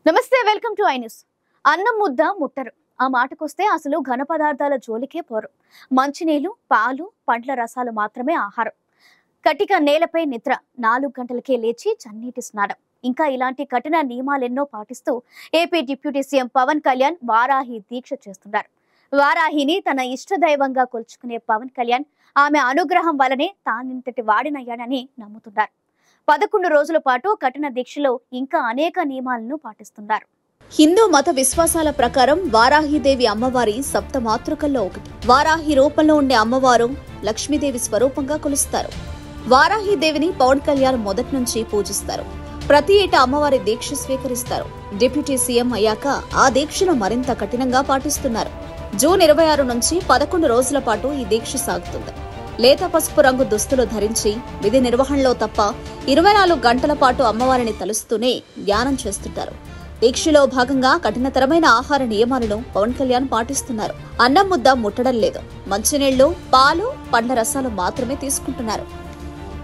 నమస్తే, welcome to I news. అన్నం ముద్ద ముట్టరు. ఆ మాటకొస్తే అసలు ఘన పదార్థాల జోలికే పోరు. మంచినీళ్లు, పాలు, పండ్ల రసాలు మాత్రమే ఆహారం. కటిక నేలపై నిద్ర, 4 గంటలకే లేచి చన్నీటి స్నానం, ఇంకా ఇలాంటి కఠిన నియమాలెన్నో పాటిస్తూ AP deputy CM Pawan Kalyan Varahi దీక్ష చేస్తున్నారు. వారాహిని తన ఇష్టదైవంగా కొలుచుకునే పవన్ కళ్యాణ్ ఆమె అనుగ్రహం వల్లనే తానింతటి వాడినయ్యాడని నమ్ముతున్నారు. 11 రోజుల పాటు కఠిన దీక్షలో ఇంకా అనేక నియమాలను పాటిస్తున్నారు. హిందూ మత విశ్వాసాల ప్రకారం వారాహిదేవి అమ్మవారి సప్త మాతృకల్లో ఒకటి. వారాహి రూపంలో ఉండే అమ్మవారు లక్ష్మీదేవి స్వరూపంగా కొలుస్తారు. వారాహిదేవిని పవన్ కళ్యాణ్ మొదటి నుంచి పూజిస్తారు. ప్రతి ఏటా అమ్మవారి దీక్ష స్వీకరిస్తారు. డిప్యూటీ సీఎం అయ్యాక ఆ దీక్షను మరింత కఠినంగా పాటిస్తున్నారు. జూన్ 26 నుంచి 11 రోజుల పాటు ఈ దీక్ష సాగుతుంది. లేత పసుపు రంగు దుస్తులు ధరించి విధి నిర్వహణలో తప్ప 24 గంటల పాటు అమ్మవారిని తలుస్తూనే ధ్యానం చేస్తుంటారు. దీక్షలో భాగంగా కఠినతరమైన ఆహార నియమాలను పవన్ కళ్యాణ్ పాటిస్తున్నారు. అన్నం ముద్ద ముట్టడం లేదు. మంచినీళ్లు, పాలు, పండ్ల రసాలు మాత్రమే తీసుకుంటున్నారు.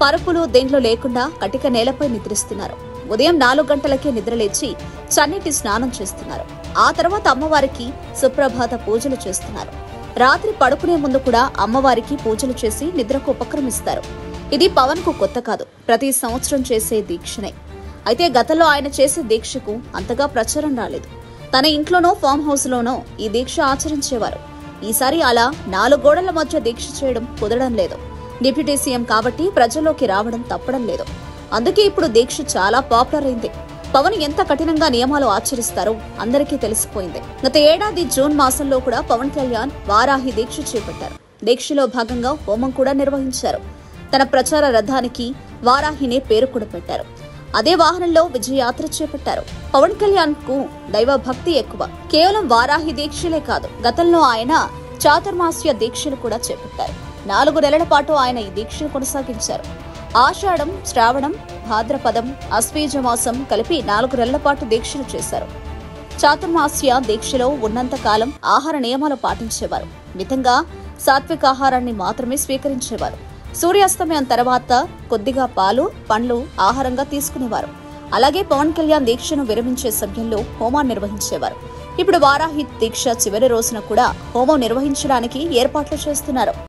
పరుపులు దేంట్లో లేకుండా కటిక నేలపై నిద్రిస్తున్నారు. ఉదయం 4 గంటలకే నిద్రలేచి చన్నీటి స్నానం చేస్తున్నారు. ఆ తర్వాత అమ్మవారికి సుప్రభాత పూజలు చేస్తున్నారు. రాత్రి పడుకునే ముందు కూడా అమ్మవారికి పూజలు చేసి నిద్రకు ఉపక్రమిస్తారు. ఇది పవన్ కు కొత్త కాదు, ప్రతి సంవత్సరం చేసే దీక్షనే. అయితే గతంలో ఆయన చేసే దీక్షకు అంతగా ప్రచారం రాలేదు. తన ఇంట్లోనో ఫామ్ హౌస్ లోనో ఈ దీక్ష ఆచరించేవారు. ఈసారి అలా 4 గోడల మధ్య దీక్ష చేయడం కుదరడం లేదు. డిప్యూటీ సీఎం కాబట్టి ప్రజల్లోకి రావడం తప్పడం లేదు. అందుకే ఇప్పుడు దీక్ష చాలా పాపులర్ అయింది. పవన్ ఎంత కఠినంగా నియమాలు ఆచరిస్తారో అందరికీ తెలిసిపోయింది. గత ఏడాది జూన్ మాసంలో కూడా పవన్ కళ్యాణ్ వారాహి దీక్ష చేపట్టారు. దీక్షలో భాగంగా హోమం కూడా నిర్వహించారు. తన ప్రచార రథానికి వారాహినే పేరు కూడా పెట్టారు. అదే వాహనంలో విజయయాత్ర చేపట్టారు. పవన్ కళ్యాణ్ కు దైవ భక్తి ఎక్కువ. కేవలం వారాహి దీక్షలే కాదు, గతంలో ఆయన చాతుర్మాస్య దీక్షలు కూడా చేపట్టారు. 4 నెలల పాటు ఆయన ఈ దీక్షను కొనసాగించారు. ఆషాఢం, శ్రావణం, భాద్రపదం, అశ్వీజ మాసం కలిపి 4 నెలల పాటు దీక్షలు చేశారు. చాతుర్మాస్య దీక్షలో ఉన్నంత కాలం ఆహార నియమాలు పాటించేవారు. మితంగా సాత్వికాహారాన్ని మాత్రమే స్వీకరించేవారు. సూర్యాస్తమయం తర్వాత కొద్దిగా పాలు, పండ్లు ఆహారంగా తీసుకునేవారు. అలాగే పవన్ కళ్యాణ్ దీక్షను విరమించే సమయంలో హోమాన్ని నిర్వహించేవారు. ఇప్పుడు వారాహి దీక్ష చివరి రోజున కూడా హోమం నిర్వహించడానికి ఏర్పాట్లు చేస్తున్నారు.